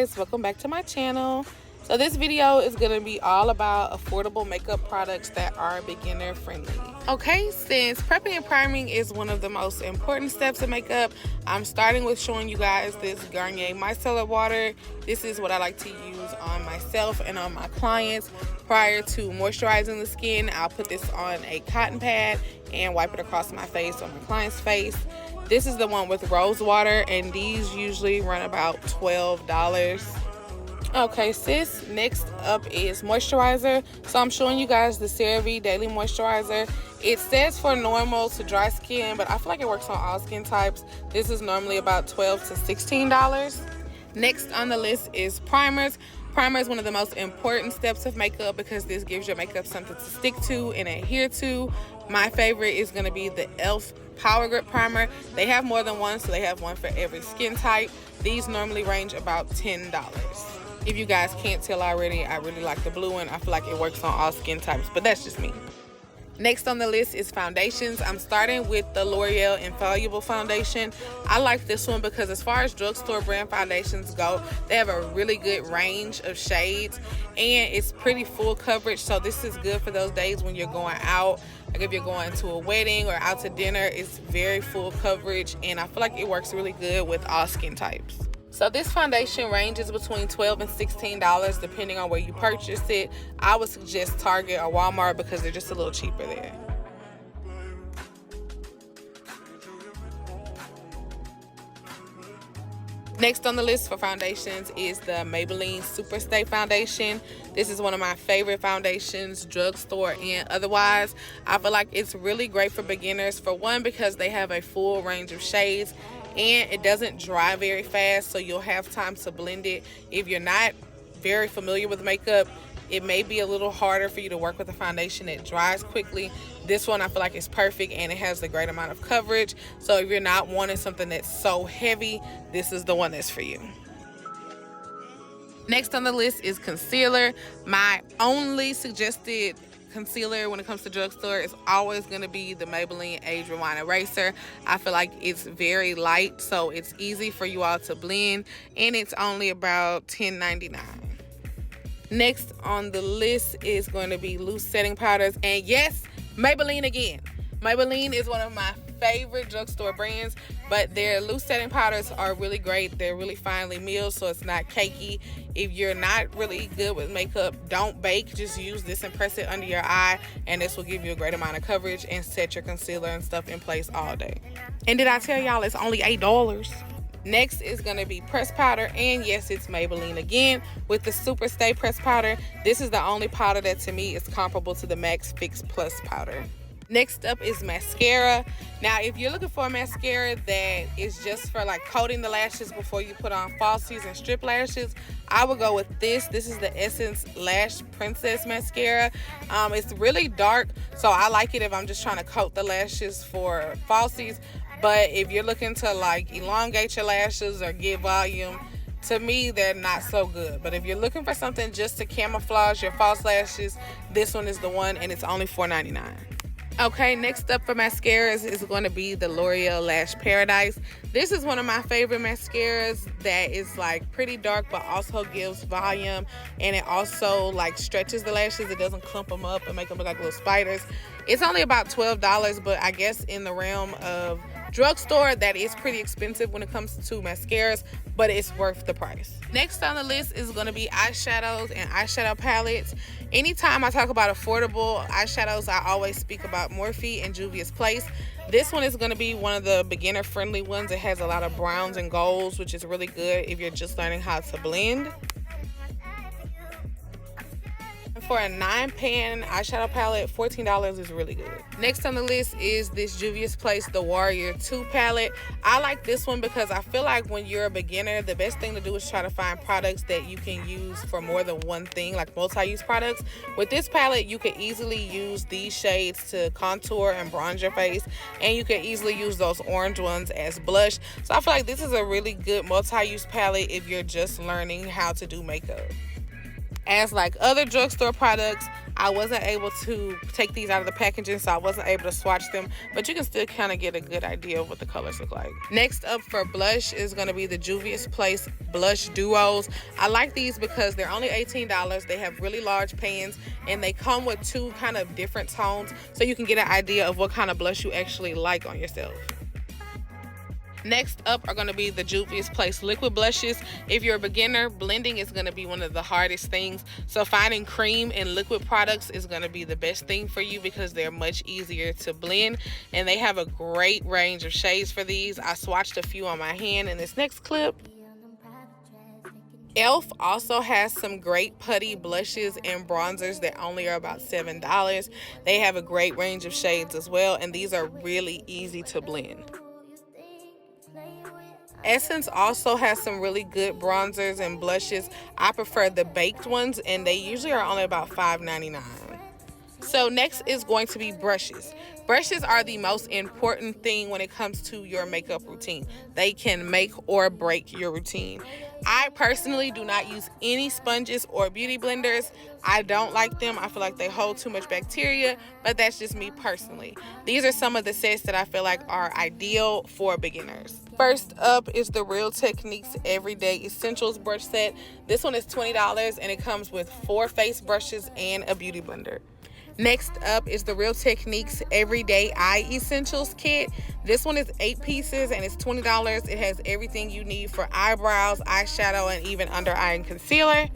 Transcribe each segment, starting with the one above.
guys, welcome back to my channel. So this video is going to be all about affordable makeup products that are beginner friendly. Okay, since prepping and priming is one of the most important steps of makeup, I'm starting with showing you guys this Garnier micellar water. This is what I like to use on myself and on my clients. Prior to moisturizing the skin, I'll put this on a cotton pad and wipe it across my face or my client's face. This is the one with rose water, and these usually run about $12. Okay, sis, next up is moisturizer. So I'm showing you guys the CeraVe Daily Moisturizer. It says for normal to dry skin, but I feel like it works on all skin types. This is normally about $12 to $16. Next on the list is primers. Primer is one of the most important steps of makeup because this gives your makeup something to stick to and adhere to. My favorite is going to be the e.l.f. Power Grip Primer. They have more than one, so they have one for every skin type. These normally range about $10. If you guys can't tell already, I really like the blue one. I feel like it works on all skin types, but that's just me. Next on the list is foundations. I'm starting with the L'Oreal Infallible Foundation. I like this one because as far as drugstore brand foundations go, they have a really good range of shades and it's pretty full coverage. So this is good for those days when you're going out. Like if you're going to a wedding or out to dinner, it's very full coverage and I feel like it works really good with all skin types. So this foundation ranges between $12 and $16 depending on where you purchase it. I would suggest Target or Walmart because they're just a little cheaper there. Next on the list for foundations is the Maybelline Superstay Foundation. This is one of my favorite foundations, drugstore and otherwise. I feel like it's really great for beginners. For one, because they have a full range of shades and it doesn't dry very fast, so you'll have time to blend it. If you're not very familiar with makeup, it may be a little harder for you to work with a foundation that dries quickly. This one I feel like is perfect and it has a great amount of coverage. So if you're not wanting something that's so heavy, this is the one that's for you. Next on the list is concealer. My only suggested concealer when it comes to drugstore is always going to be the Maybelline Age Rewind Eraser. I feel like it's very light, so it's easy for you all to blend, and it's only about $10.99. Next on the list is going to be loose setting powders, and yes, Maybelline again. Maybelline is one of my favorite drugstore brands, but their loose setting powders are really great. They're really finely milled, so it's not cakey. If you're not really good with makeup, don't bake. Just use this and press it under your eye, and this will give you a great amount of coverage and set your concealer and stuff in place all day. And did I tell y'all it's only $8? Next is going to be pressed powder, and yes, it's Maybelline again with the Super Stay pressed powder. This is the only powder that to me is comparable to the Max Fix Plus powder. Next up is mascara. Now, if you're looking for a mascara that is just for like coating the lashes before you put on falsies and strip lashes, I would go with this. This is the Essence Lash Princess Mascara. It's really dark, so I like it if I'm just trying to coat the lashes for falsies. But if you're looking to like elongate your lashes or give volume, to me, they're not so good. But if you're looking for something just to camouflage your false lashes, this one is the one, and it's only $4.99. Okay, next up for mascaras is going to be the L'Oreal Lash Paradise. This is one of my favorite mascaras that is like pretty dark but also gives volume, and it also like stretches the lashes. It doesn't clump them up and make them look like little spiders. It's only about $12, but I guess in the realm of drugstore, that is pretty expensive when it comes to mascaras, but it's worth the price. Next on the list is going to be eyeshadows and eyeshadow palettes. Anytime I talk about affordable eyeshadows, I always speak about Morphe and Juvia's Place. This one is going to be one of the beginner friendly ones. It has a lot of browns and golds, which is really good if you're just learning how to blend. For a 9-pan eyeshadow palette, $14 is really good. Next on the list is this Juvia's Place The Warrior 2 palette. I like this one because I feel like when you're a beginner, the best thing to do is try to find products that you can use for more than one thing, like multi-use products. With this palette, you can easily use these shades to contour and bronze your face, and you can easily use those orange ones as blush. So I feel like this is a really good multi-use palette if you're just learning how to do makeup. As like other drugstore products, I wasn't able to take these out of the packaging, so I wasn't able to swatch them, but you can still kind of get a good idea of what the colors look like. Next up for blush is going to be the Juvia's Place Blush Duos. I like these because they're only $18. They have really large pans, and they come with two kind of different tones, so you can get an idea of what kind of blush you actually like on yourself. Next up are going to be the Juvia's Place liquid blushes. If you're a beginner, blending is going to be one of the hardest things. So finding cream and liquid products is going to be the best thing for you because they're much easier to blend. And they have a great range of shades for these. I swatched a few on my hand in this next clip. Elf also has some great putty blushes and bronzers that only are about $7. They have a great range of shades as well, and these are really easy to blend. Essence also has some really good bronzers and blushes. I prefer the baked ones, and they usually are only about $5.99. So next is going to be brushes. Brushes are the most important thing when it comes to your makeup routine. They can make or break your routine. I personally do not use any sponges or beauty blenders. I don't like them. I feel like they hold too much bacteria, but that's just me personally. These are some of the sets that I feel like are ideal for beginners. First up is the Real Techniques Everyday Essentials brush set. This one is $20, and it comes with 4 face brushes and a beauty blender. Next up is the Real Techniques Everyday Eye Essentials kit. This one is 8 pieces and it's $20. It has everything you need for eyebrows, eyeshadow, and even under eye and concealer.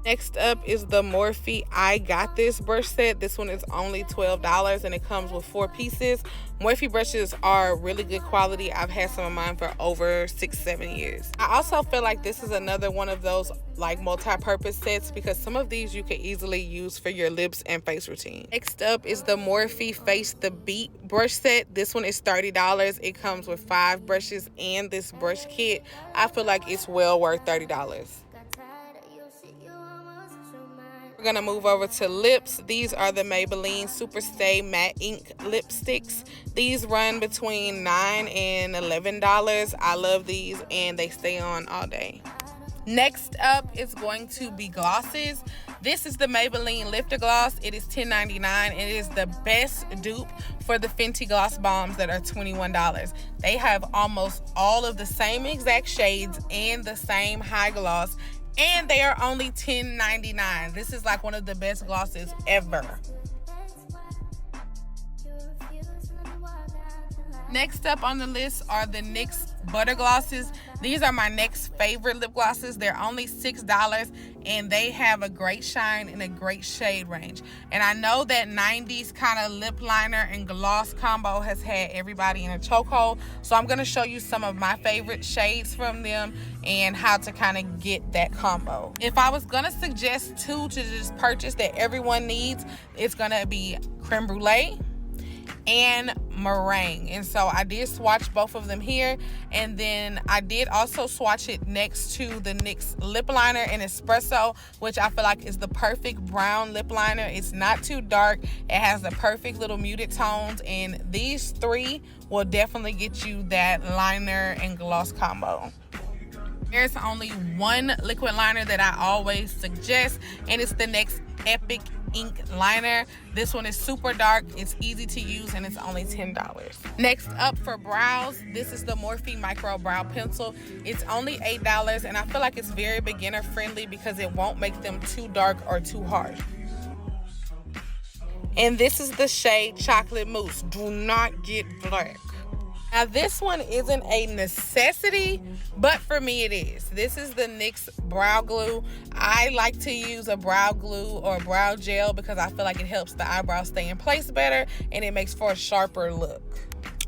Next up is the Morphe I Got This brush set. This one is only $12 and it comes with 4 pieces. Morphe brushes are really good quality. I've had some of mine for over 6-7 years. I also feel like this is another one of those like multi-purpose sets because some of these you can easily use for your lips and face routine. Next up is the Morphe Face the Beat brush set. This one is $30. It comes with 5 brushes and this brush kit. I feel like it's well worth $30. We're gonna move over to lips. These are the Maybelline Super Stay Matte Ink lipsticks. These run between $9 and $11. I love these and they stay on all day. Next up is going to be glosses. This is the Maybelline Lifter Gloss. It is $10.99 and it is the best dupe for the Fenty Gloss Bombs that are $21. They have almost all of the same exact shades and the same high gloss, and they are only $10.99. This is like one of the best glosses ever. Next up on the list are the NYX Butter Glosses. These are my next favorite lip glosses. They're only $6 and they have a great shine and a great shade range. And I know that 90s kind of lip liner and gloss combo has had everybody in a chokehold. So I'm going to show you some of my favorite shades from them and how to kind of get that combo. If I was going to suggest 2 to just purchase that everyone needs, it's going to be Creme Brulee and Meringue. And so I did swatch both of them here, and then I did also swatch it next to the NYX lip liner in Espresso, which I feel like is the perfect brown lip liner. It's not too dark, it has the perfect little muted tones, and these 3 will definitely get you that liner and gloss combo. There's only one liquid liner that I always suggest, and it's the NYX Epic Ink liner. This one is super dark, it's easy to use, and it's only $10. Next up for brows, this is the Morphe Micro Brow Pencil. It's only $8 and I feel like it's very beginner friendly because it won't make them too dark or too harsh. And this is the shade Chocolate Mousse. Do not get black. Now this one isn't a necessity, but for me it is. This is the NYX brow glue. I like to use a brow glue or brow gel because I feel like it helps the eyebrows stay in place better and it makes for a sharper look.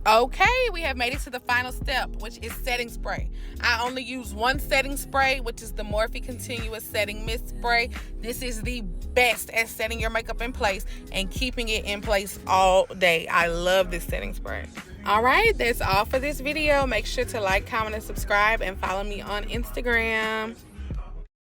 Okay, we have made it to the final step, which is setting spray. I only use one setting spray, which is the Morphe Continuous Setting Mist Spray. This is the best at setting your makeup in place and keeping it in place all day. I love this setting spray. All right, that's all for this video. Make sure to like, comment, and subscribe, and follow me on Instagram.